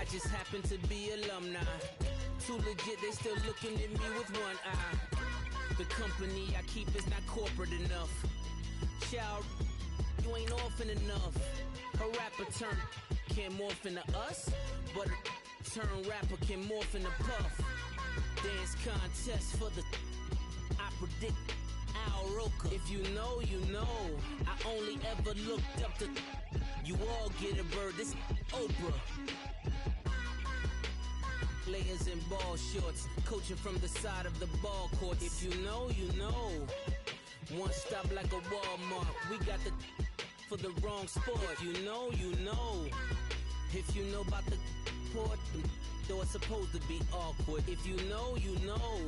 I just happen to be alumni. Too legit, they still looking at me with one eye. The company I keep is not corporate enough. Child, you ain't orphan enough. A rapper turn can't morph into us, but a turn rapper can morph into Puff. Dance contest for the I predict Al Roker. If you know, you know. I only ever looked up to you all get a bird. This Oprah. Players in ball shorts, coaching from the side of the ball court. If you know, you know. One stop like a Walmart. We got the for the wrong sport. If you know, you know. If you know about the port, though it's supposed to be awkward. If you know, you know.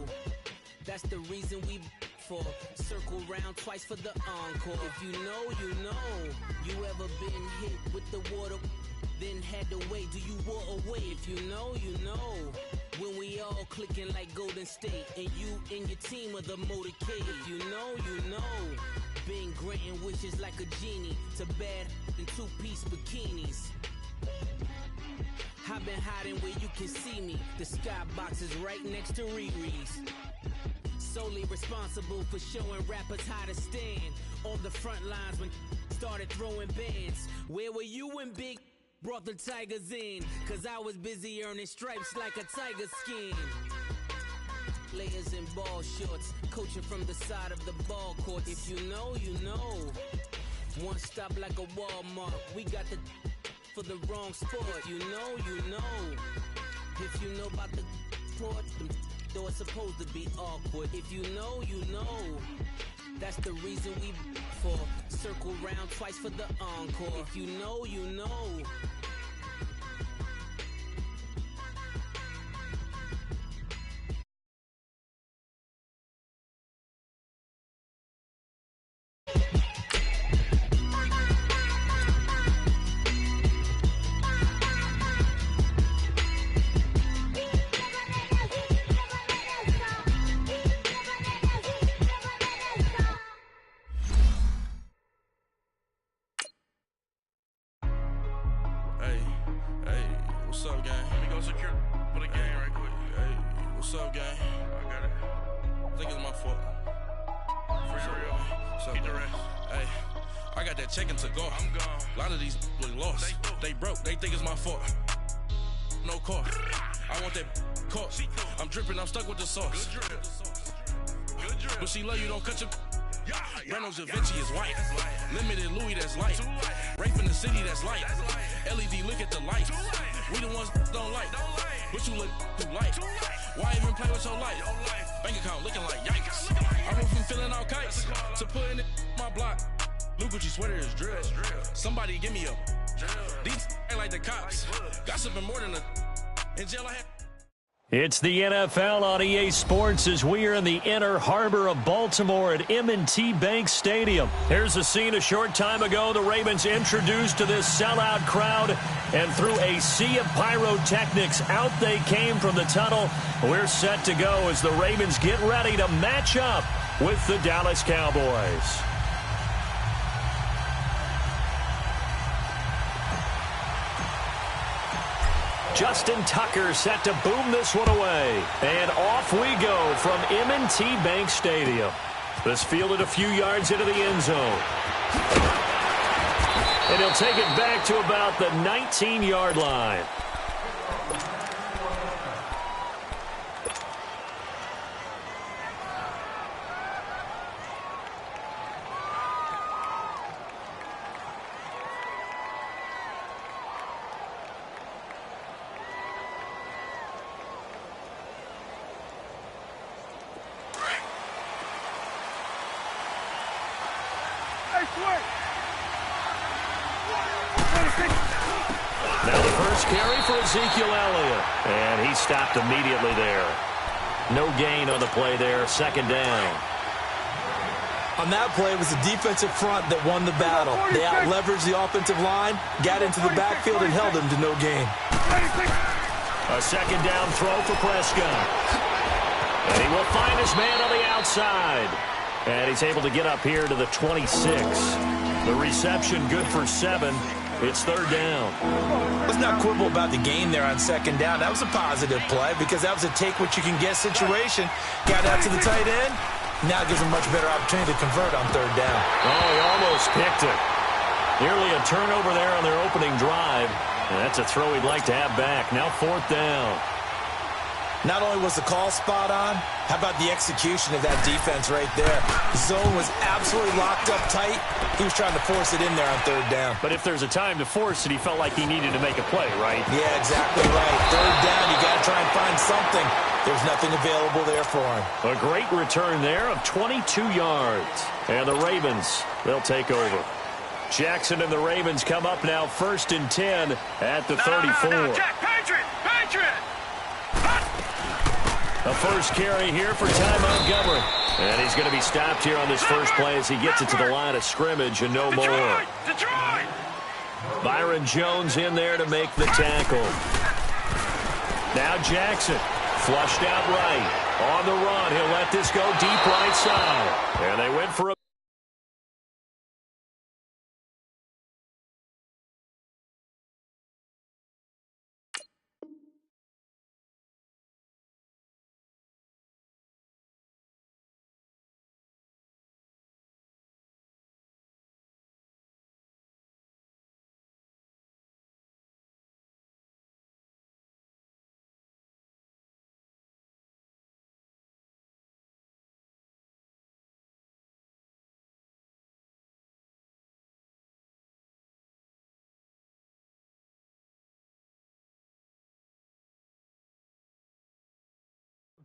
That's the reason we for circle round twice for the encore. If you know, you know. You ever been hit with the water, then had to wait? Do you walk away? If you know, you know. When we all clicking like Golden State, and you and your team are the motorcade. If you know, you know. Been granting wishes like a genie to bad in two-piece bikinis. I've been hiding where you can see me. The skybox is right next to Riri's. Solely responsible for showing rappers how to stand on the front lines when started throwing bands. Where were you when Big brought the Tigers in? Cause I was busy earning stripes like a tiger skin. Players in ball shorts, coaching from the side of the ball court. If you know, you know. One stop like a Walmart. We got the for the wrong sport. If you know, you know. If you know about the port, though it's supposed to be awkward. If you know, you know. That's the reason we for circle round twice for the encore. If you know, you know. What's up, gang? Let me go secure for the game right quick. Hey, what's up, gang? I got it. I think it's my fault. For real. What's up, Keep the man? rest. Hey, I got that check-in to go. I'm gone. A lot of these look lost. They broke. They think it's my fault. No car. I want that caught. I'm dripping. I'm stuck with the sauce. Good drip. Good drip. But she love you. Don't cut your. Yeah, Brando Da Vinci is white. That's light. Limited Louis, that's light. Too light. Rape in the city, that's light. That's light. LED, look at the light. Too light. We the ones don't like. Don't like. But you look too light. Too light. Why even play with your life? Your life. Bank account looking like yikes. Looking like I went from filling out kites That's a call. to putting it in my block. Blue Gucci sweater is drill. That's drill. Somebody give me a. Drill. These ain't like the cops. Like bugs. Gossiping more than a. In jail I had. It's the NFL on EA Sports as we are in the inner harbor of Baltimore at M&T Bank Stadium. Here's a scene a short time ago. The Ravens introduced to this sellout crowd, and through a sea of pyrotechnics, out they came from the tunnel. We're set to go as the Ravens get ready to match up with the Dallas Cowboys. Justin Tucker set to boom this one away. And off we go from M&T Bank Stadium. This fielded a few yards into the end zone. And he'll take it back to about the 19-yard line. Now the first carry for Ezekiel Elliott. And he stopped immediately there. No gain on the play there. Second down. On that play, it was the defensive front that won the battle. They out-leveraged the offensive line, got into the backfield, and held him to no gain. A second down throw for Prescott. And he will find his man on the outside. And he's able to get up here to the 26. The reception good for 7. It's third down. Let's not quibble about the gain there on second down. That was a positive play because that was a take-what-you-can-get situation. Got out to the tight end. Now gives him a much better opportunity to convert on third down. Oh, he almost picked it. Nearly a turnover there on their opening drive. And that's a throw he'd like to have back. Now fourth down. Not only was the call spot on, how about the execution of that defense right there? The zone was absolutely locked up tight. He was trying to force it in there on third down. But if there's a time to force it, he felt like he needed to make a play, right? Yeah, exactly right. Third down, you got to try and find something. There's nothing available there for him. A great return there of 22 yards. And the Ravens, they'll take over. Jackson and the Ravens come up now first and 10 at the 34. No, Jack, Patriot! A first carry here for Ty Montgomery. And he's going to be stopped here on this first play as he gets it to the line of scrimmage and no more. Detroit! Byron Jones in there to make the tackle. Now Jackson, flushed out right. On the run, he'll let this go deep right side. And they went for a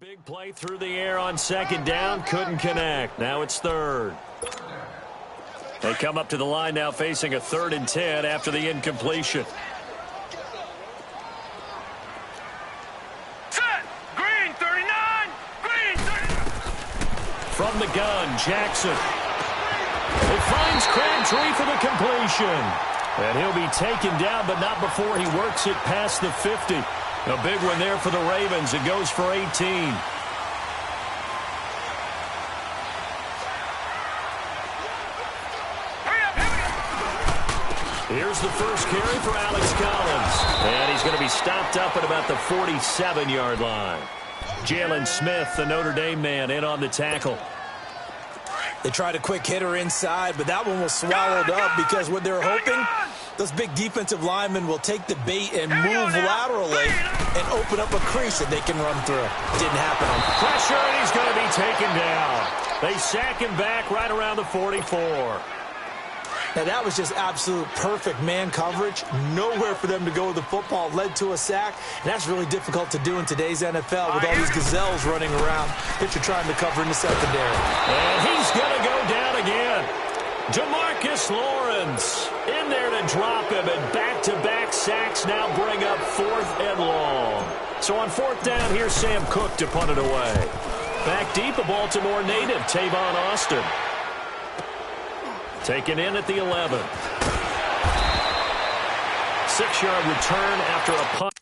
big play through the air on second down. Couldn't connect. Now it's third. They come up to the line now facing a 3rd and 10 after the incompletion. Set! Green 39! Green 39! From the gun, Jackson. It finds Crabtree for the completion. And he'll be taken down, but not before he works it past the 50. A big one there for the Ravens. It goes for 18. Here's the first carry for Alex Collins. And he's going to be stopped up at about the 47-yard line. Jalen Smith, the Notre Dame man, in on the tackle. They tried a quick hitter inside, but that one was swallowed up because what they're hoping, those big defensive linemen will take the bait and move laterally and open up a crease that they can run through. Didn't happen. Pressure, and he's going to be taken down. They sack him back right around the 44. Now, that was just absolute perfect man coverage. Nowhere for them to go with the football. Led to a sack, and that's really difficult to do in today's NFL with all these gazelles running around that you're trying to cover in the secondary. And he's going to go down again. DeMarcus Lawrence in there to drop him, and back-to-back sacks now bring up 4th and long. So on 4th down, here's Sam Cook to punt it away. Back deep, a Baltimore native, Tavon Austin. Taken in at the 11. 6-yard return after a punt.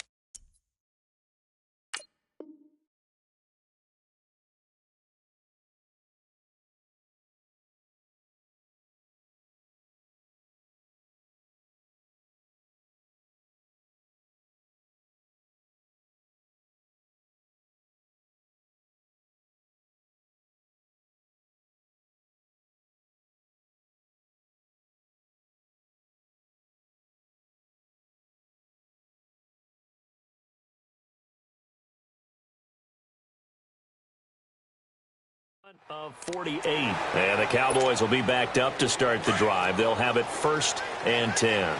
Of 48. And the Cowboys will be backed up to start the drive. They'll have it 1st and 10.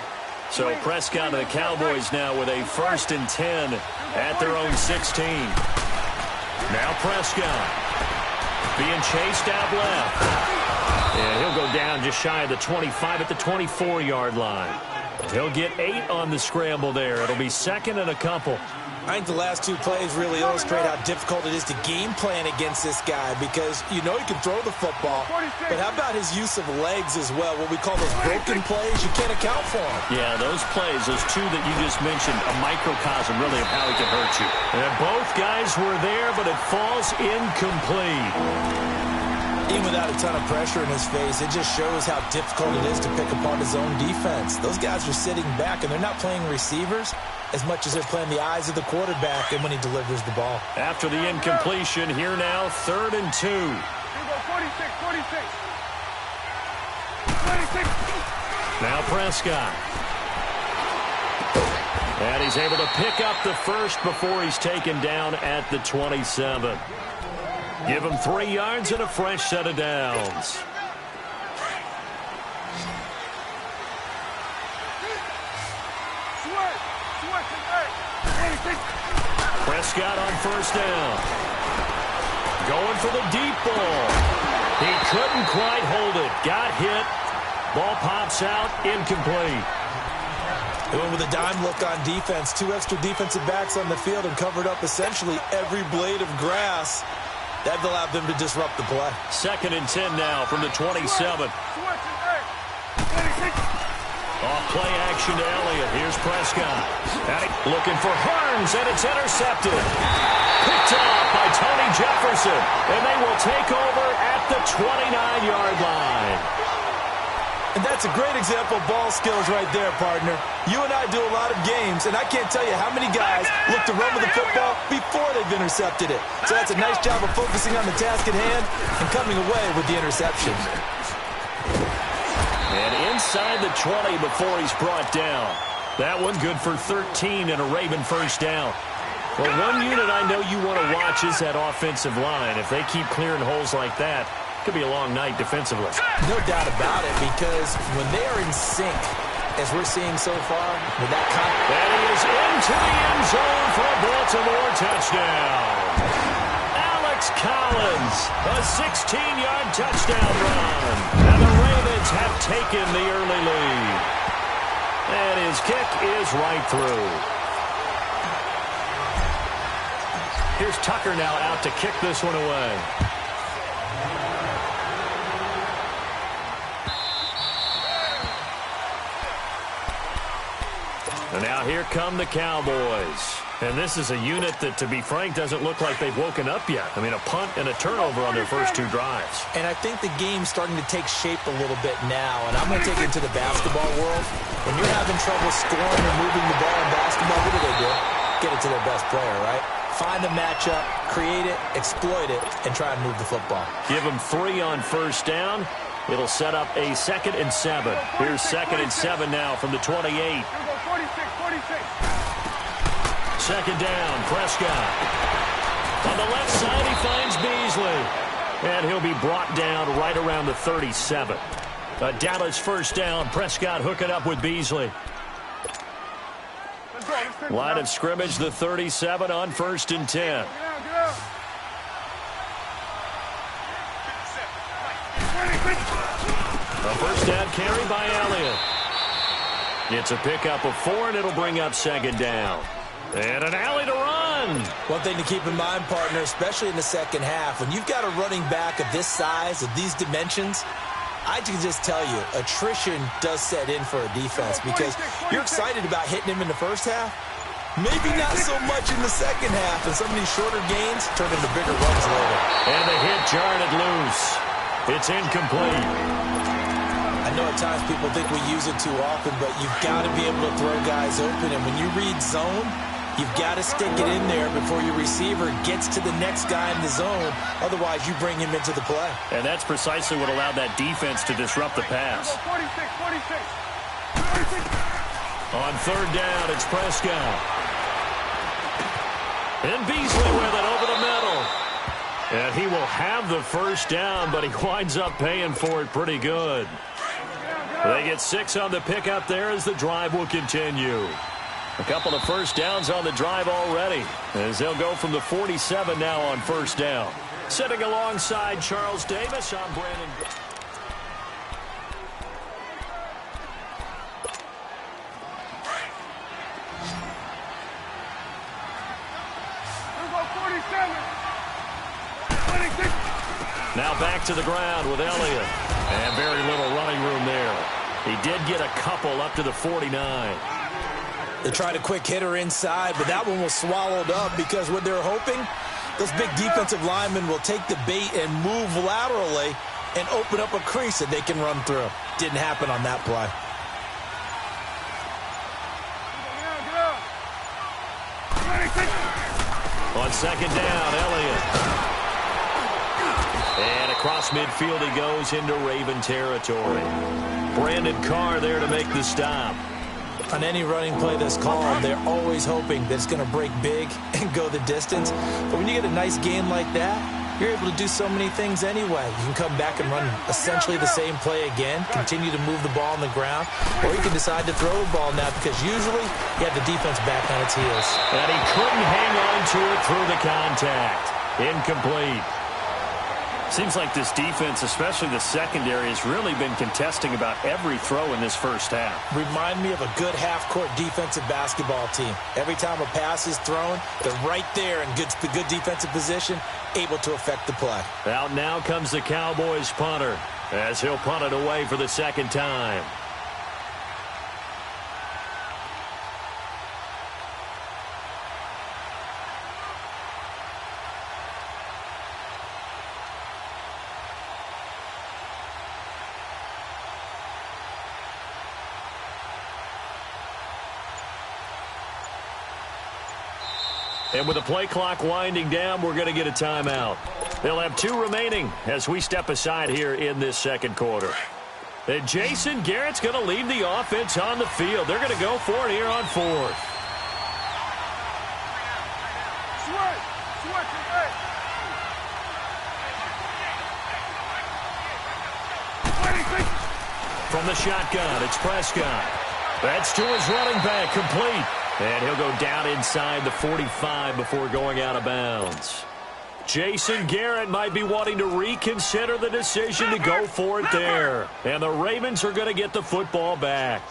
So Prescott and the Cowboys now with a 1st and 10 at their own 16. Now Prescott being chased out left. And he'll go down just shy of the 25 at the 24-yard line. He'll get 8 on the scramble there. It'll be 2nd and a couple. I think the last 2 plays really illustrate how difficult it is to game plan against this guy because you know he can throw the football, but how about his use of legs as well? What we call those broken plays, you can't account for them. Yeah, those plays, those 2 that you just mentioned, a microcosm really of how he can hurt you. And both guys were there, but it falls incomplete. Even without a ton of pressure in his face, it just shows how difficult it is to pick apart his own defense. Those guys are sitting back, and they're not playing receivers as much as they're playing the eyes of the quarterback and when he delivers the ball. After the incompletion, here now, 3rd and 2. Here we go, 46, 46. 26. Now Prescott. And he's able to pick up the first before he's taken down at the 27. Give him 3 yards and a fresh set of downs. Prescott on 1st down. Going for the deep ball. He couldn't quite hold it. Got hit. Ball pops out. Incomplete. They went with a dime look on defense. 2 extra defensive backs on the field and covered up essentially every blade of grass. That allowed them to disrupt the play. 2nd and 10 now from the 27. Off play action to Elliott. Here's Prescott. Looking for Harms, and it's intercepted. Picked off by Tony Jefferson, and they will take over at the 29-yard line. And that's a great example of ball skills right there, partner. You and I do a lot of games, and I can't tell you how many guys look to run with the football before they've intercepted it. So that's a nice job of focusing on the task at hand and coming away with the interception. And inside the 20 before he's brought down. That one good for 13 and a Raven 1st down. Well, one unit I know you want to watch is that offensive line. If they keep clearing holes like that, it could be a long night defensively. No doubt about it, because when they are in sync, as we're seeing so far, with that and he is into the end zone for a Baltimore touchdown. Alex Collins, a 16-yard touchdown run. And the Ravens have taken the early lead. And his kick is right through. Here's Tucker now out to kick this one away. And now here come the Cowboys. And this is a unit that, to be frank, doesn't look like they've woken up yet. I mean, a punt and a turnover on their first 2 drives. And I think the game's starting to take shape a little bit now. And I'm going to take it into the basketball world. When you're having trouble scoring or moving the ball in basketball, what do? Get it to their best player, right? Find the matchup, create it, exploit it, and try and move the football. Give them 3 on 1st down. It'll set up a 2nd and 7. Here's 2nd and 7 now from the 28. 46, 46. 2nd down, Prescott. On the left side, he finds Beasley. And he'll be brought down right around the 37. A Dallas 1st down. Prescott hooking up with Beasley. Line of scrimmage, the 37 on 1st and 10. Get out. A 1st down carry by Elliott. It's a pickup of 4, and it'll bring up 2nd down. And an alley to run. One thing to keep in mind, partner, especially in the second half, when you've got a running back of this size, of these dimensions, I can just tell you, attrition does set in for a defense because you're excited about hitting him in the first half. Maybe not so much in the second half, and some of these shorter gains turn into bigger runs later. And the hit jarred it loose. It's incomplete. I know at times people think we use it too often, but you've got to be able to throw guys open. And when you read zone, you've got to stick it in there before your receiver gets to the next guy in the zone. Otherwise, you bring him into the play. And that's precisely what allowed that defense to disrupt the pass. 46, 46. On 3rd down, it's Prescott. And Beasley with it over the middle. And he will have the 1st down, but he winds up paying for it pretty good. They get 6 on the pickup there as the drive will continue. A couple of 1st downs on the drive already, as they'll go from the 47 now on 1st down. Sitting alongside Charles Davis, I'm Brandon. Now back to the ground with Elliott. And very little running room there. He did get a couple up to the 49. They tried a quick hitter inside, but that one was swallowed up because what they're hoping Those big defensive linemen will take the bait and move laterally and open up a crease that they can run through. Didn't happen on that play. On second down, Elliott. And across midfield he goes into Raven territory. Brandon Carr there to make the stop. On any running play that's called, they're always hoping that it's going to break big and go the distance. But when you get a nice game like that, you're able to do so many things anyway. You can come back and run essentially the same play again, continue to move the ball on the ground, or you can decide to throw the ball now because usually you have the defense back on its heels. And he couldn't hang on to it through the contact. Incomplete. Seems like this defense, especially the secondary, has really been contesting about every throw in this first half. Remind me of a good half-court defensive basketball team. Every time a pass is thrown, they're right there in good defensive position, able to affect the play. Out now comes the Cowboys punter as he'll punt it away for the second time. And with the play clock winding down, we're going to get a timeout. They'll have 2 remaining as we step aside here in this second quarter. And Jason Garrett's going to leave the offense on the field. They're going to go for it here on 4th. From the shotgun, it's Prescott. That's to his running back, complete. And he'll go down inside the 45 before going out of bounds. Jason Garrett might be wanting to reconsider the decision to go for it there. And the Ravens are going to get the football back.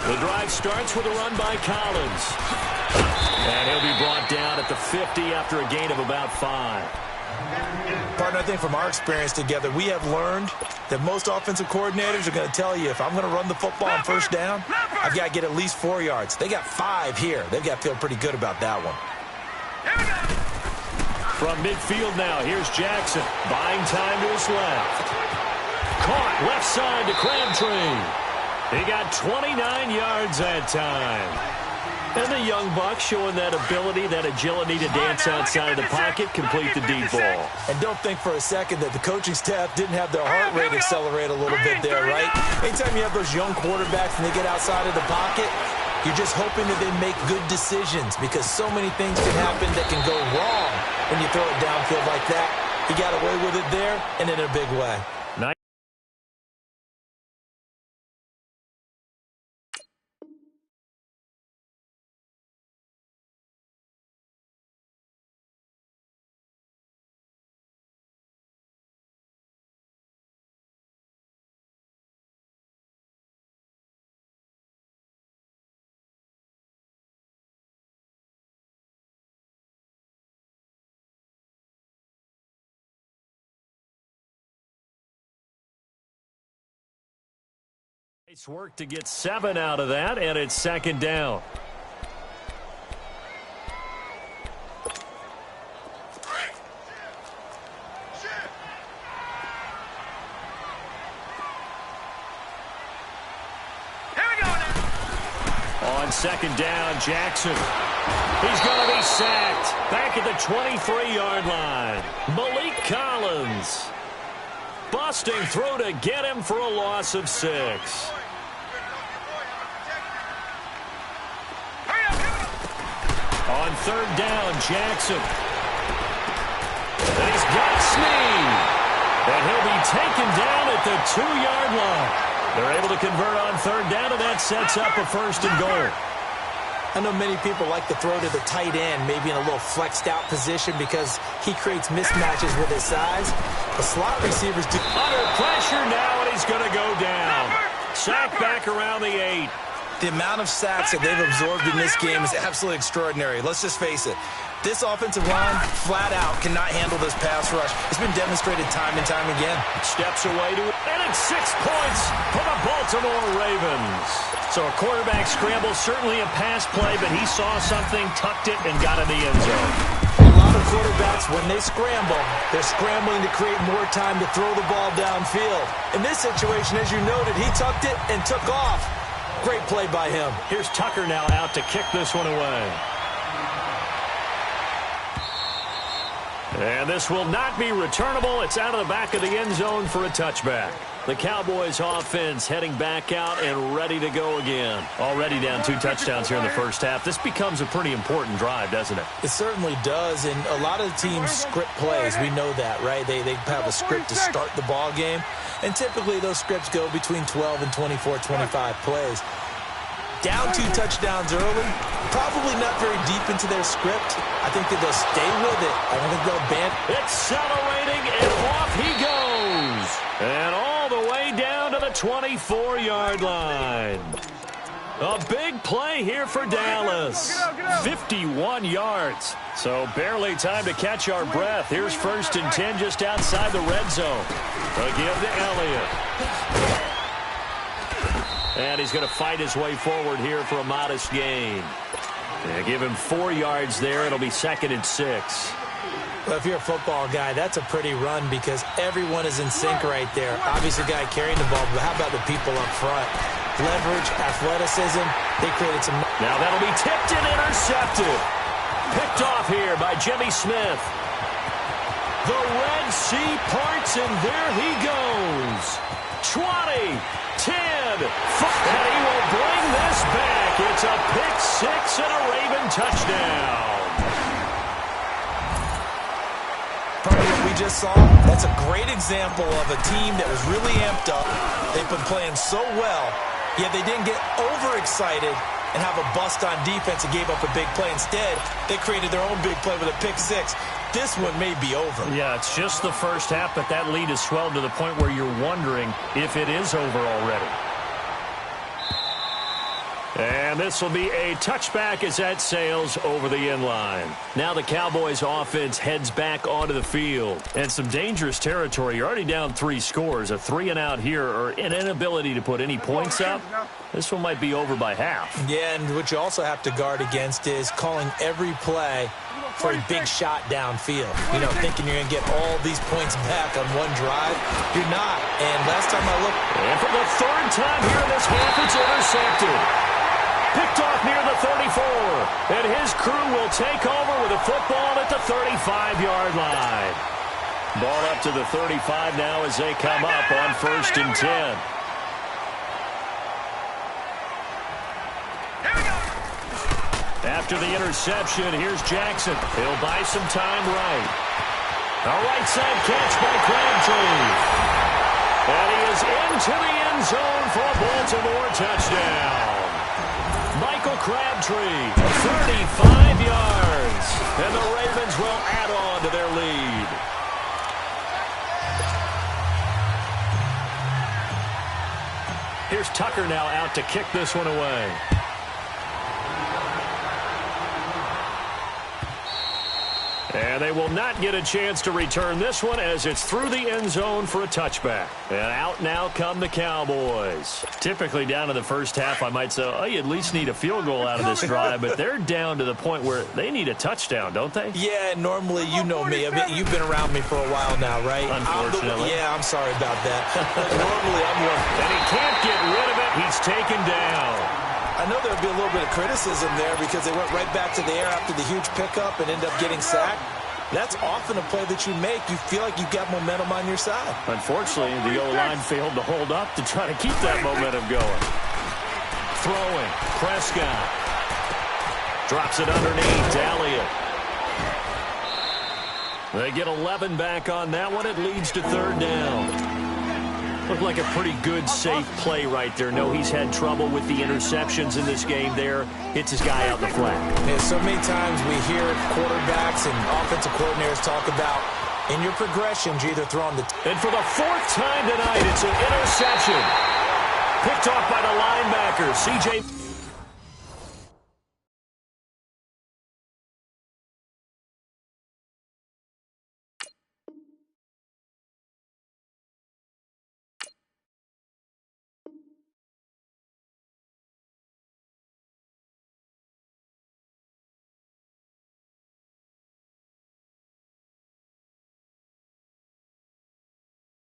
The drive starts with a run by Collins. And he'll be brought down at the 50 after a gain of about 5. Partner, I think from our experience together, we have learned that most offensive coordinators are going to tell you, if I'm going to run the football on first down, I've got to get at least 4 yards. They got 5 here. They've got to feel pretty good about that one. From midfield now, here's Jackson. Buying time to his left. Caught left side to Crabtree. He got 29 yards that time. And the young buck showing that ability, that agility to dance outside of the pocket, complete the deep ball. And don't think for a second that the coaching staff didn't have their heart rate accelerate a little bit there, right? Anytime you have those young quarterbacks and they get outside of the pocket, you're just hoping that they make good decisions because so many things can happen that can go wrong when you throw it downfield like that. He got away with it there and in a big way. Nice work to get 7 out of that, and it's second down. On second down, Jackson. He's going to be sacked. Back at the 23-yard line. Malik Collins. Busting through to get him for a loss of 6. On third down, Jackson. And he's got Snead. And he'll be taken down at the 2-yard line. They're able to convert on third down, and that sets up a 1st and goal. I know many people like to throw to the tight end, maybe in a little flexed out position because he creates mismatches with his size. The slot receivers do. Under pressure now, and he's going to go down. Sack back around the 8. The amount of sacks that they've absorbed in this game is absolutely extraordinary. Let's just face it. This offensive line, flat out, cannot handle this pass rush. It's been demonstrated time and time again. Steps away to it, and it's 6 points for the Baltimore Ravens. So So a quarterback scramble, certainly a pass play, but he saw something, tucked it, and got in the end zone. A lot of quarterbacks, when they scramble, they're scrambling to create more time to throw the ball downfield. In this situation, as you noted, he tucked it and took off. Great play by him. Here's Tucker now out to kick this one away. And this will not be returnable. It's out of the back of the end zone for a touchback. The Cowboys offense heading back out and ready to go again. Already down 2 touchdowns here in the first half. This becomes a pretty important drive, doesn't it? It certainly does, and a lot of teams script plays. We know that, right? They have a script to start the ball game, and typically those scripts go between 12 and 24, 25 plays. Down 2 touchdowns early, probably not very deep into their script. I think that they'll stay with it. I don't think they'll ban. Accelerating, and off he goes. And all the way down to the 24-yard line. A big play here for Dallas. 51 yards. So barely time to catch our breath. Here's 1st and 10 just outside the red zone. Again to Elliott. And he's going to fight his way forward here for a modest gain. Yeah, give him 4 yards there. It'll be 2nd and 6. Well, if you're a football guy, that's a pretty run because everyone is in sync right there. Obviously, the guy carrying the ball, but how about the people up front? Leverage, athleticism, they created some... Now that'll be tipped and intercepted. Picked off here by Jimmy Smith. The Red Sea parts, and there he goes. 20, 10, 5, and he will bring this back. It's a pick-6 and a Raven touchdown. Part of what we just saw, that's a great example of a team that was really amped up. They've been playing so well, yet they didn't get overexcited and have a bust on defense and gave up a big play. Instead, they created their own big play with a pick-6. This one may be over. Yeah, it's just the first half, but that lead has swelled to the point where you're wondering if it is over already. And this will be a touchback as that sails over the end line. Now the Cowboys offense heads back onto the field. And some dangerous territory. You're already down 3 scores. A 3 and out here, or an inability to put any points up. This one might be over by half. Yeah, and what you also have to guard against is calling every play for a big shot downfield. You know, thinking you're going to get all these points back on one drive. You're not. And last time I looked... And for the 3rd time here in this half, it's intercepted. Picked off near the 34. And his crew will take over with a football at the 35-yard line. Ball up to the 35 now as they come up on 1st and 10. After the interception, here's Jackson. He'll buy some time right. A right side catch by Crabtree. And he is into the end zone for a Baltimore touchdown. Michael Crabtree, 35 yards. And the Ravens will add on to their lead. Here's Tucker now out to kick this one away. And they will not get a chance to return this one as it's through the end zone for a touchback. And out now come the Cowboys. Typically down in the first half, I might say, oh, you at least need a field goal out of this drive. But they're down to the point where they need a touchdown, don't they? Yeah, normally, you know me. I mean, you've been around me for a while now, right? Unfortunately. I'm sorry about that. Normally, I'm one. And he can't get rid of it. He's taken down. I know there'll be a little bit of criticism there because they went right back to the air after the huge pickup and end up getting sacked. That's often a play that you make. You feel like you've got momentum on your side. Unfortunately, the O-line failed to hold up to try to keep that momentum going. Throwing. Prescott. Drops it underneath to Elliott. They get 11 back on that one. It leads to 3rd down. Looked like a pretty good, safe play right there. No, he's had trouble with the interceptions in this game there. Hits his guy out the flat. Yeah, so many times we hear quarterbacks and offensive coordinators talk about, in your progressions, you either throw on the... And for the 4th time tonight, it's an interception. Picked off by the linebacker, C.J.